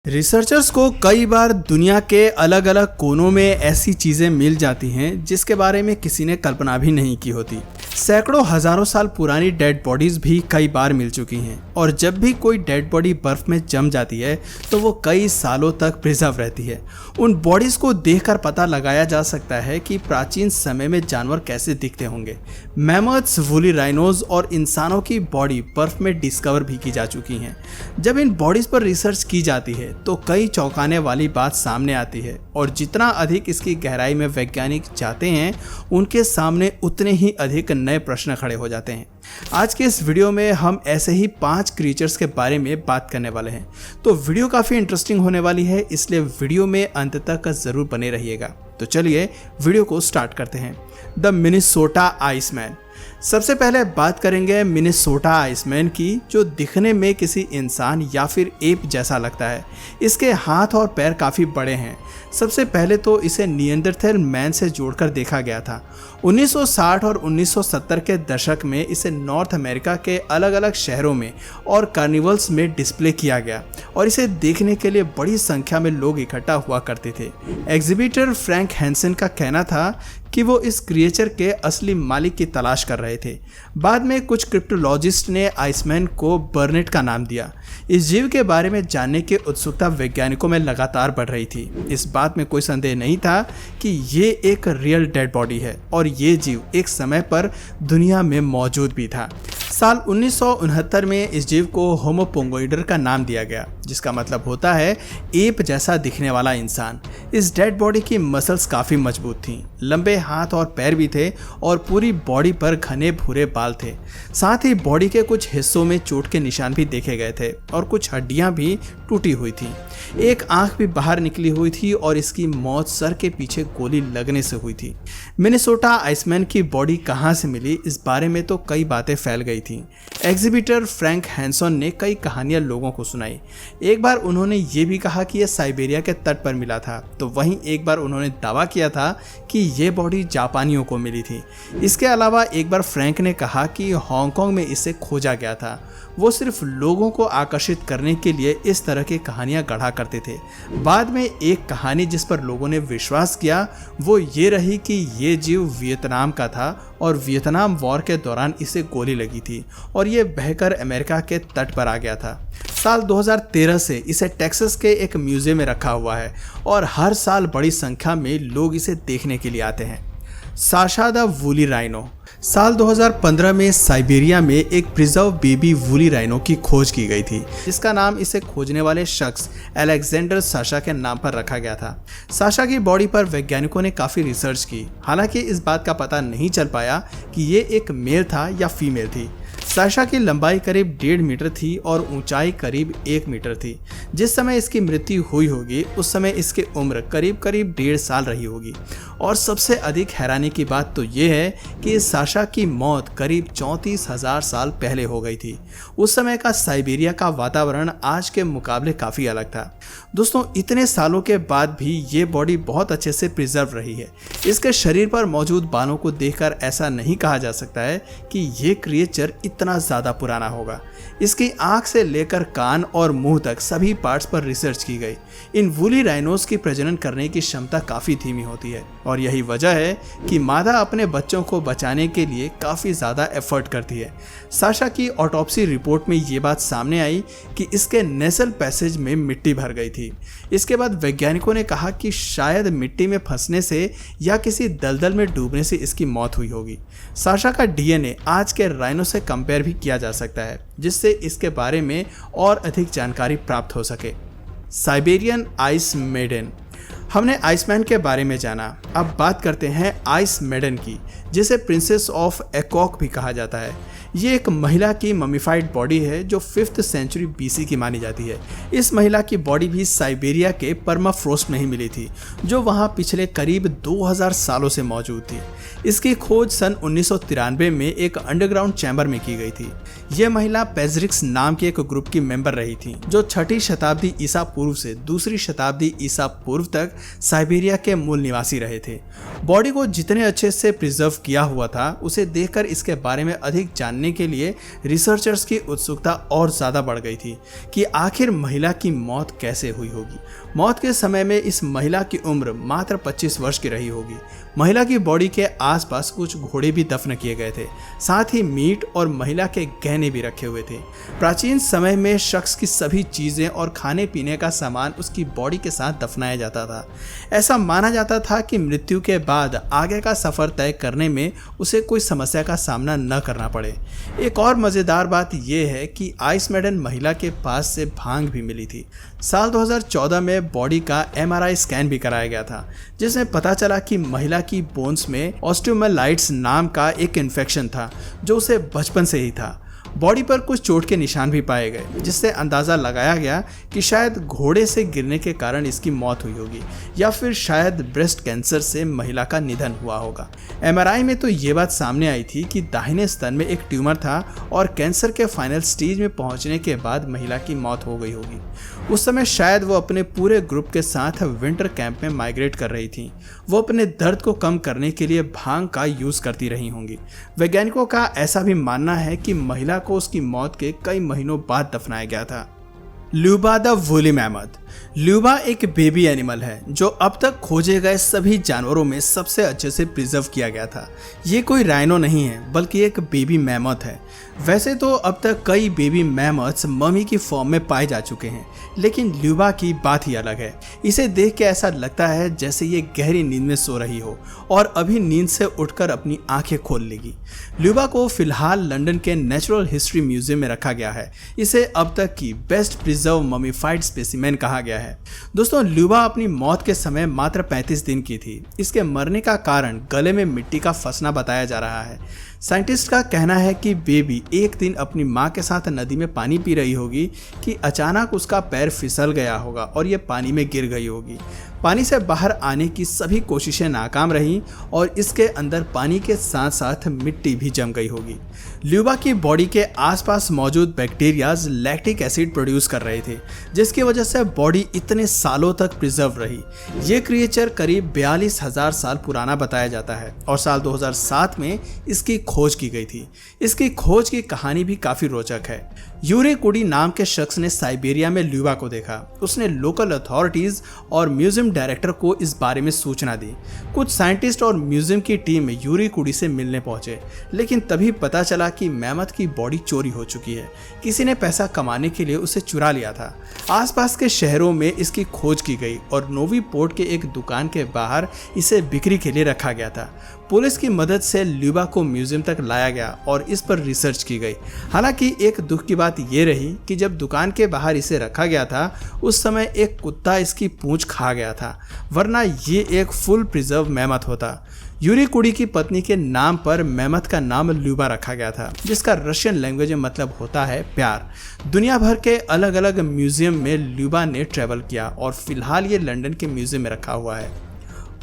Researchers को कई बार दुनिया के अलग अलग कोनों में ऐसी चीजें मिल जाती हैं जिसके बारे में किसी ने कल्पना भी नहीं की होती। सैकड़ों हजारों साल पुरानी डेड बॉडीज भी कई बार मिल चुकी हैं और जब भी कोई डेड बॉडी बर्फ में जम जाती है तो वो कई सालों तक प्रिजर्व रहती है। उन बॉडीज को देखकर पता लगाया जा सकता है कि प्राचीन समय में जानवर कैसे दिखते होंगे। मैमथ्स, वूली राइनोज और इंसानों की बॉडी बर्फ में डिस्कवर भी की जा चुकी हैं। जब इन बॉडीज पर रिसर्च की जाती है तो कई चौंकाने वाली बात सामने आती है और जितना अधिक इसकी गहराई में वैज्ञानिक जाते हैं उनके सामने उतने ही अधिक नए प्रश्न खड़े हो जाते हैं। आज के इस वीडियो में हम ऐसे ही 5 क्रीचर्स के बारे में बात करने वाले हैं, तो वीडियो काफ़ी इंटरेस्टिंग होने वाली है, इसलिए वीडियो में अंत तक ज़रूर बने रहिएगा। तो चलिए वीडियो को स्टार्ट करते हैं। The Minnesota Iceman. सबसे पहले बात करेंगे मिनेसोटा आइसमैन की, जो दिखने में किसी इंसान या फिर एप जैसा लगता है। इसके हाथ और पैर काफ़ी बड़े हैं। सबसे पहले तो इसे निएंडरथल मैन से जोड़कर देखा गया था। 1960 और 1970 के दशक में इसे नॉर्थ अमेरिका के अलग अलग शहरों में और कार्निवल्स में डिस्प्ले किया गया और इसे देखने के लिए बड़ी संख्या में लोग इकट्ठा हुआ करते थे। एग्जिबिटर फ्रैंक हैंसन का कहना था कि वो इस क्रिएचर के असली मालिक की तलाश कर रहे थे। बाद में कुछ क्रिप्टोलॉजिस्ट ने आइसमैन को बर्नेट का नाम दिया। इस जीव के बारे में जानने की उत्सुकता वैज्ञानिकों में लगातार बढ़ रही थी। इस बात में कोई संदेह नहीं था कि ये एक रियल डेड बॉडी है और ये जीव एक समय पर दुनिया में मौजूद भी था। साल 1969 में इस जीव को होमो पोंगोइडर का नाम दिया गया, जिसका मतलब होता है एप जैसा दिखने वाला इंसान। इस डेड बॉडी की मसल्स काफ़ी मजबूत थीं, लंबे हाथ और पैर भी थे और पूरी बॉडी पर घने भूरे बाल थे। साथ ही बॉडी के कुछ हिस्सों में चोट के निशान भी देखे गए थे और कुछ हड्डियां भी टूटी हुई थीं। एक आंख भी बाहर निकली हुई थी और इसकी मौत सर के पीछे गोली लगने से हुई थी। मिनेसोटा आइसमैन की बॉडी कहां से मिली, इस बारे में तो कई बातें फैल गई थीं। एग्जिबिटर फ्रैंक हैंसन ने कई कहानियां लोगों को सुनाई। एक बार उन्होंने ये भी कहा कि यह साइबेरिया के तट पर मिला था, तो वहीं एक बार उन्होंने दावा किया था कि ये बॉडी जापानियों को मिली थी। इसके अलावा एक बार फ्रैंक ने कहा कि हांगकांग में इसे खोजा गया था। वो सिर्फ लोगों को आकर्षित करने के लिए इस तरह की कहानियां गढ़ा करते थे। बाद में एक कहानी जिस पर लोगों ने विश्वास किया वो ये रही कि ये जीव वियतनाम का था और वियतनाम वॉर के दौरान इसे गोली लगी थी और ये बहकर अमेरिका के तट पर आ गया था। साल 2013 से इसे टेक्सास के एक म्यूजियम में रखा हुआ है और हर साल बड़ी संख्या में लोग इसे देखने के लिए आते हैं। Sasha the woolly rhino. साल 2015 में साइबेरिया में एक प्रिजर्व बेबी वूली राइनो की खोज की गई थी, जिसका नाम इसे खोजने वाले शख्स अलेक्जेंडर साशा के नाम पर रखा गया था। साशा की बॉडी पर वैज्ञानिकों ने काफ़ी रिसर्च की, हालांकि इस बात का पता नहीं चल पाया कि ये एक मेल था या फीमेल थी। साशा की लंबाई करीब 1.5 मीटर थी और ऊंचाई करीब 1 मीटर थी। जिस समय इसकी मृत्यु हुई होगी उस समय इसकी उम्र करीब 1.5 साल रही होगी। और सबसे अधिक हैरानी की बात तो ये है कि इस साशा की मौत करीब 34,000 साल पहले हो गई थी। उस समय का साइबेरिया का वातावरण आज के मुकाबले काफ़ी अलग था। दोस्तों, इतने सालों के बाद भी ये बॉडी बहुत अच्छे से प्रिजर्व रही है। इसके शरीर पर मौजूद बालों को देखकर ऐसा नहीं कहा जा सकता है कि ये क्रिएचर इतना ज़्यादा पुराना होगा। इसकी आंख से लेकर कान और मुंह तक सभी पार्ट्स पर रिसर्च की गई। इन वूली राइनोस की प्रजनन करने की क्षमता काफ़ी धीमी होती है और यही वजह है कि मादा अपने बच्चों को बचाने के लिए काफ़ी ज़्यादा एफर्ट करती है। साशा की ऑटोप्सी रिपोर्ट में ये बात सामने आई कि इसके नेसल पैसेज में मिट्टी भर गई थी। इसके बाद वैज्ञानिकों ने कहा कि शायद मिट्टी में फंसने से या किसी दलदल में डूबने से इसकी मौत हुई होगी। साशा का डीएनए आज के राइनो से कंपेयर भी किया जा सकता है, जिससे इसके बारे में और अधिक जानकारी प्राप्त हो सके। Siberian ice maiden. हमने आइसमैन के बारे में जाना, अब बात करते हैं आइस मेडन की, जिसे प्रिंसेस ऑफ एकॉक भी कहा जाता है। ये एक महिला की ममीफाइड बॉडी है जो 5th सेंचुरी BC की मानी जाती है। इस महिला की बॉडी भी साइबेरिया के परमाफ्रोस्ट में ही मिली थी, जो वहाँ पिछले करीब 2000 सालों से मौजूद थी। इसकी खोज सन 1993 में एक अंडरग्राउंड चैम्बर में की गई थी। यह महिला पेजरिक्स नाम के एक ग्रुप की मेंबर रही थी जो 6ठी शताब्दी ईसा पूर्व से 2री शताब्दी ईसा पूर्व तक साइबेरिया के मूल निवासी रहे थे। बॉडी को जितने अच्छे से प्रिजर्व किया हुआ था उसे देखकर इसके बारे में अधिक जानने के लिए रिसर्चर्स की उत्सुकता और ज़्यादा बढ़ गई थी कि आखिर महिला की मौत कैसे हुई होगी। मौत के समय में इस महिला की उम्र मात्र 25 वर्ष की रही होगी। महिला की बॉडी के आसपास कुछ घोड़े भी दफन किए गए थे, साथ ही मीट और महिला के गहने भी रखे हुए थे। प्राचीन समय में शख्स की सभी चीज़ें और खाने पीने का सामान उसकी बॉडी के साथ दफनाया जाता था। ऐसा माना जाता था कि मृत्यु के बाद आगे का सफ़र तय करने में उसे कोई समस्या का सामना न करना पड़े। एक और मज़ेदार बात यह है कि आइस मेडन महिला के पास से भांग भी मिली थी। साल 2014 में बॉडी का MRI स्कैन भी कराया गया था जिसमें पता चला कि महिला की बोन्स में ऑस्टियोमाइलाइट्स नाम का एक इन्फेक्शन था जो उसे बचपन से ही था। बॉडी पर कुछ चोट के निशान भी पाए गए जिससे अंदाज़ा लगाया गया कि शायद घोड़े से गिरने के कारण इसकी मौत हुई होगी या फिर शायद ब्रेस्ट कैंसर से महिला का निधन हुआ होगा। MRI में तो ये बात सामने आई थी कि दाहिने स्तन में एक ट्यूमर था और कैंसर के फाइनल स्टेज में पहुंचने के बाद महिला की मौत हो गई होगी। उस समय शायद वो अपने पूरे ग्रुप के साथ विंटर कैंप में माइग्रेट कर रही थी। वो अपने दर्द को कम करने के लिए भांग का यूज़ करती रही होंगी। वैज्ञानिकों का ऐसा भी मानना है कि महिला को उसकी मौत के कई महीनों बाद दफनाया गया था। ल्यूबा द वूली मैमथ। ल्यूबा एक बेबी एनिमल है जो अब तक खोजे गए सभी जानवरों में सबसे अच्छे से प्रिजर्व किया गया था। ये कोई राइनो नहीं है बल्कि एक बेबी मैमथ है। वैसे तो अब तक कई बेबी मैमथ्स ममी की फॉर्म में पाए जा चुके हैं, लेकिन ल्यूबा की बात ही अलग है। इसे देख के ऐसा लगता है जैसे ये गहरी नींद में सो रही हो और अभी नींद से उठकर अपनी आंखें खोल लेगी। ल्यूबा को फिलहाल लंदन के नेचुरल हिस्ट्री म्यूजियम में रखा गया है। इसे अब तक की बेस्ट प्रिजर्व ममीफाइड स्पेसिमेन कहा गया है। दोस्तों, ल्यूबा अपनी मौत के समय मात्र 35 दिन की थी। इसके मरने का कारण गले में मिट्टी का फंसना बताया जा रहा है। साइंटिस्ट का कहना है कि बेबी एक दिन अपनी मां के साथ नदी में पानी पी रही होगी कि अचानक उसका पैर फिसल गया होगा और ये पानी में गिर गई होगी। पानी से बाहर आने की सभी कोशिशें नाकाम रहीं और इसके अंदर पानी के साथ साथ मिट्टी भी जम गई होगी। ल्यूबा की बॉडी के आसपास मौजूद बैक्टीरियाज लैक्टिक एसिड प्रोड्यूस कर रहे थे जिसकी वजह से बॉडी इतने सालों तक प्रिजर्व रही। ये क्रिएचर करीब 42,000 साल पुराना बताया जाता है और साल 2007 में इसकी खोज की गई थी। इसकी खोज की कहानी भी काफ़ी रोचक है। यूरी कुडी नाम के शख्स ने साइबेरिया में ल्यूबा को देखा। उसने लोकल अथॉरिटीज़ और म्यूजियम डायरेक्टर को इस बारे में सूचना दी। कुछ साइंटिस्ट और म्यूजियम की टीम यूरी कुडी से मिलने पहुंचे, लेकिन तभी पता चला कि मैमथ की बॉडी चोरी हो चुकी है। किसी ने पैसा कमाने के लिए उसे चुरा लिया था। आसपास के शहरों में इसकी खोज की गई और नोवी पोर्ट के एक दुकान के बाहर इसे बिक्री के लिए रखा गया था। पुलिस की मदद से ल्यूबा को म्यूजियम तक लाया गया और इस पर रिसर्च की गई। हालांकि एक दुख की बात यह रही कि जब दुकान के बाहर इसे रखा गया था उस समय एक कुत्ता इसकी पूंछ खा गया था, वरना ये एक फुल प्रिजर्व मैमथ होता। यूरी कुडी की पत्नी के नाम पर मैमथ का नाम ल्यूबा रखा गया था जिसका रशियन लैंग्वेज में मतलब होता है प्यार। दुनिया भर के अलग अलग म्यूजियम में ल्यूबा ने ट्रेवल किया और फिलहाल ये लंदन के म्यूजियम में रखा हुआ है।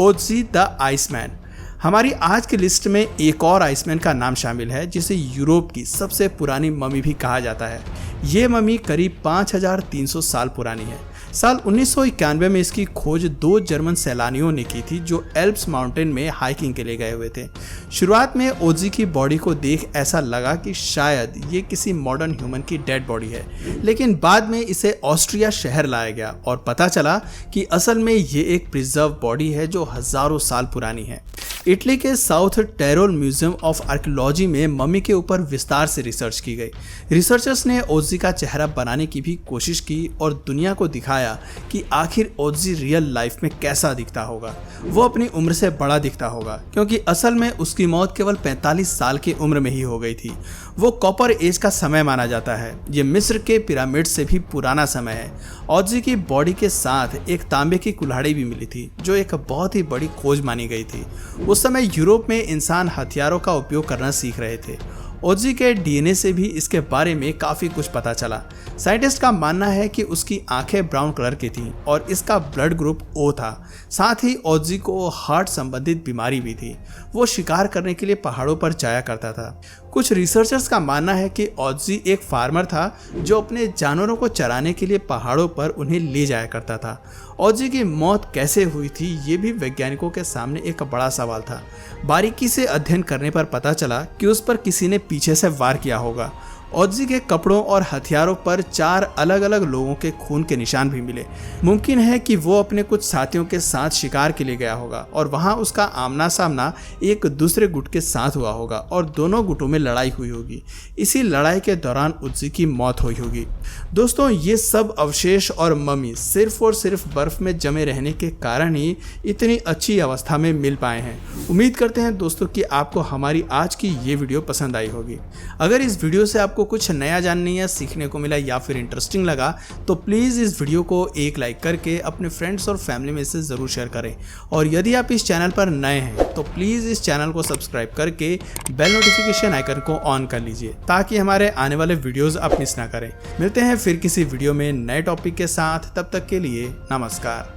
ओजी द आइसमैन। हमारी आज की लिस्ट में एक और आइसमैन का नाम शामिल है जिसे यूरोप की सबसे पुरानी ममी भी कहा जाता है। ये ममी करीब 5300 साल पुरानी है। साल 1991 में इसकी खोज 2 जर्मन सैलानियों ने की थी जो एल्प्स माउंटेन में हाइकिंग के लिए गए हुए थे। शुरुआत में ओजी की बॉडी को देख ऐसा लगा कि शायद ये किसी मॉडर्न ह्यूमन की डेड बॉडी है, लेकिन बाद में इसे ऑस्ट्रिया शहर लाया गया और पता चला कि असल में ये एक प्रिजर्व बॉडी है जो हजारों साल पुरानी है। इटली के south Tyrol museum of archaeology में मम्मी के ऊपर विस्तार से रिसर्च की गई। रिसर्चर्स ने ओजी का चेहरा बनाने की भी कोशिश की और दुनिया को दिखाया कि आखिर ओजी रियल लाइफ में कैसा दिखता होगा। वो अपनी उम्र से बड़ा दिखता होगा क्योंकि असल में उसकी मौत केवल 45 साल की उम्र में ही हो गई थी। वो कॉपर एज का समय माना जाता है। ये मिस्र के पिरामिड से भी पुराना समय है। ओजी की बॉडी के साथ एक तांबे की कुल्हाड़ी भी मिली थी जो एक बहुत ही बड़ी खोज मानी गई थी। उस समय यूरोप में इंसान हथियारों का उपयोग करना सीख रहे थे। ओजी के डीएनए से भी इसके बारे में काफ़ी कुछ पता चला। साइंटिस्ट का मानना है कि उसकी आंखें ब्राउन कलर की थीं और इसका ब्लड ग्रुप ओ था। साथ ही ओजी को हार्ट संबंधित बीमारी भी थी। वो शिकार करने के लिए पहाड़ों पर जाया करता था। कुछ रिसर्चर्स का मानना है कि ओजी एक फार्मर था जो अपने जानवरों को चराने के लिए पहाड़ों पर उन्हें ले जाया करता था। ओजी की मौत कैसे हुई थी ये भी वैज्ञानिकों के सामने एक बड़ा सवाल था। बारीकी से अध्ययन करने पर पता चला कि उस पर किसी ने पीछे से वार किया होगा। ओजी के कपड़ों और हथियारों पर 4 अलग अलग लोगों के खून के निशान भी मिले। मुमकिन है कि वो अपने कुछ साथियों के साथ शिकार के लिए गया होगा और वहां उसका आमना सामना एक दूसरे गुट के साथ हुआ होगा और दोनों गुटों में लड़ाई हुई होगी। इसी लड़ाई के दौरान ओजी की मौत हुई होगी। दोस्तों, ये सब अवशेष और मम्मी सिर्फ और सिर्फ बर्फ में जमे रहने के कारण ही इतनी अच्छी अवस्था में मिल पाए हैं। उम्मीद करते हैं दोस्तों कि आपको हमारी आज की ये वीडियो पसंद आई होगी। अगर इस वीडियो से आपको कुछ नया जानने या सीखने को मिला या फिर इंटरेस्टिंग लगा तो प्लीज़ इस वीडियो को एक लाइक करके अपने फ्रेंड्स और फैमिली में से ज़रूर शेयर करें। और यदि आप इस चैनल पर नए हैं तो प्लीज़ इस चैनल को सब्सक्राइब करके बेल नोटिफिकेशन आइकन को ऑन कर लीजिए ताकि हमारे आने वाले वीडियोज़ आप मिस ना करें। मिलते हैं फिर किसी वीडियो में नए टॉपिक के साथ, तब तक के लिए नमस्कार।